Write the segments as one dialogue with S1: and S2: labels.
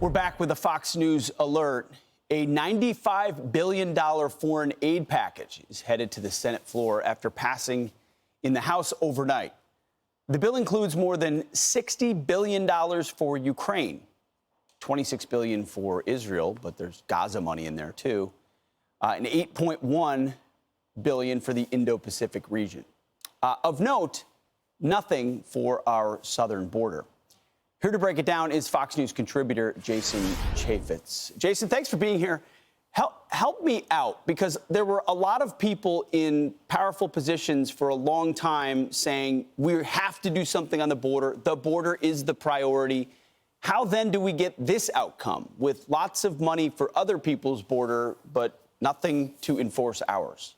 S1: We're back with a Fox News alert. A $95 billion foreign aid package is headed to the Senate floor after passing in the House overnight. The bill includes more than $60 billion for Ukraine, $26 billion for Israel, but there's Gaza money in there, too, and $8.1 billion for the Indo-Pacific region. Of note, nothing for our southern border. Here to break it down is Fox News contributor Jason Chaffetz. Jason, thanks for being here. Help me out, because there were a lot of people in powerful positions for a long time saying we have to do something on the border. The border is the priority. How then do we get this outcome with lots of money for other people's border, but nothing to enforce ours?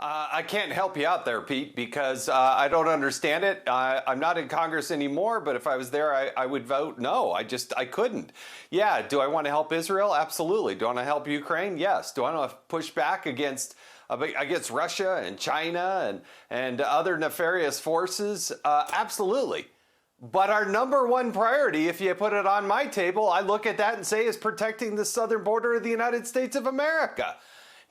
S2: I can't help you out there, Pete, because I don't understand it. I'm not in Congress anymore, but if I was there, I would vote no. I couldn't. Yeah, do I want to help Israel? Absolutely. Do I want to help Ukraine? Yes. Do I want to push back against Russia and China and other nefarious forces? Absolutely. But our number one priority, if you put it on my table, I look at that and say is protecting the southern border of the United States of America.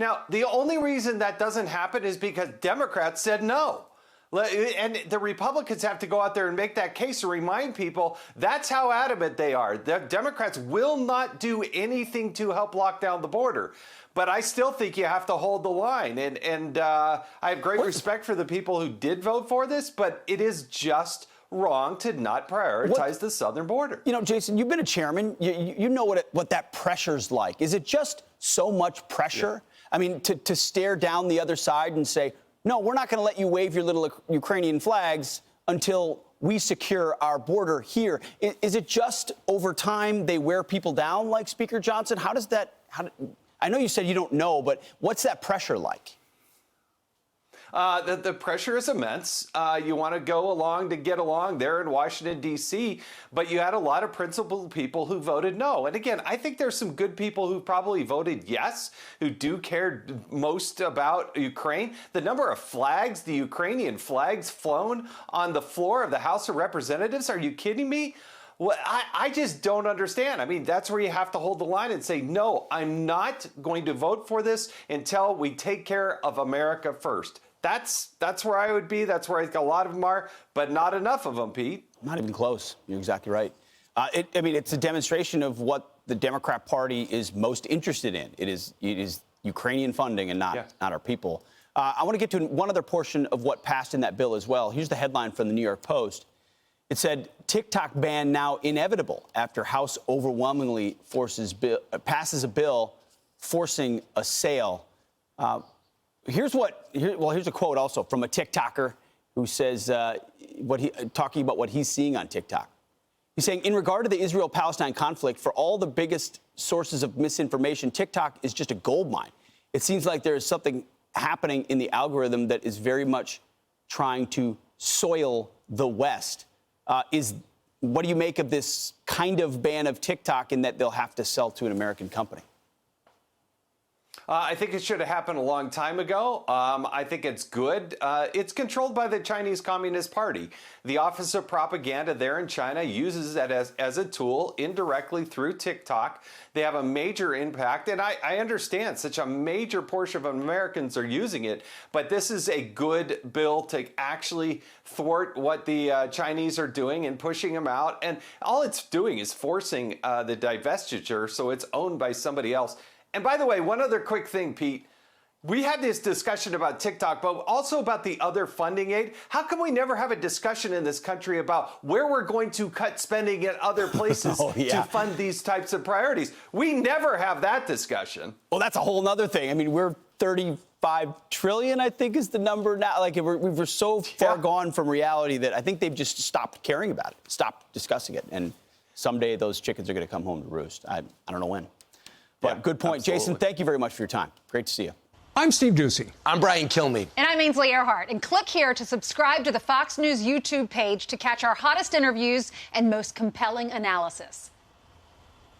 S2: Now, the only reason that doesn't happen is because Democrats said no. And the Republicans have to go out there and make that case and remind people that's how adamant they are. The Democrats will not do anything to help lock down the border. But I still think you have to hold the line. And I have great respect for the people who did vote for this, but it is just wrong to not prioritize the southern border.
S1: You know, Jason, you've been a chairman. You know what that pressure's like. Is it just so much pressure? Yeah. I mean, to stare down the other side and say, no, we're not going to let you wave your little Ukrainian flags until we secure our border here. Is it just over time they wear people down like Speaker Johnson? How does that, I know you said you don't know, but what's that pressure like?
S2: The pressure is immense. You want to go along to get along there in Washington, D.C., but you had a lot of principled people who voted no. And again, I think there's some good people who probably voted yes, who do care most about Ukraine. The number of flags, the Ukrainian flags flown on the floor of the House of Representatives, are you kidding me? Well, I just don't understand. I mean, that's where you have to hold the line and say, no, I'm not going to vote for this until we take care of America first. That's where I would be. That's where I think a lot of them are, but not enough of them, Pete.
S1: Not even close. You're exactly right. I mean, it's a demonstration of what the Democrat Party is most interested in. It is Ukrainian funding and not our people. I want to get to one other portion of what passed in that bill as well. Here's the headline from the New York Post. It said, TikTok ban now inevitable after House overwhelmingly passes a bill forcing a sale. Here's a quote also from a TikToker who says talking about what he's seeing on TikTok. He's saying, in regard to the Israel-Palestine conflict, for all the biggest sources of misinformation, TikTok is just a goldmine. It seems like there is something happening in the algorithm that is very much trying to soil the West. What do you make of this kind of ban of TikTok in that they'll have to sell to an American company?
S2: I think it should have happened a long time ago. I think it's good. It's controlled by the Chinese Communist Party. The Office of Propaganda there in China uses that as a tool indirectly through TikTok. They have a major impact, and I understand such a major portion of Americans are using it, but this is a good bill to actually thwart what the Chinese are doing and pushing them out. And all it's doing is forcing the divestiture so it's owned by somebody else. And by the way, one other quick thing, Pete. We had this discussion about TikTok, but also about the other funding aid. How come we never have a discussion in this country about where we're going to cut spending at other places to fund these types of priorities? We never have that discussion.
S1: Well, that's a whole nother thing. I mean, we're 35 trillion, I think, is the number now. Like, we're so far gone from reality that I think they've just stopped caring about it, stopped discussing it. And someday those chickens are going to come home to roost. I don't know when. But good point. Absolutely. Jason, thank you very much for your time. Great to see you.
S3: I'm Steve Ducey.
S4: I'm Brian Kilmeade.
S5: And I'm Ainsley Earhart. And click here to subscribe to the Fox News YouTube page to catch our hottest interviews and most compelling analysis.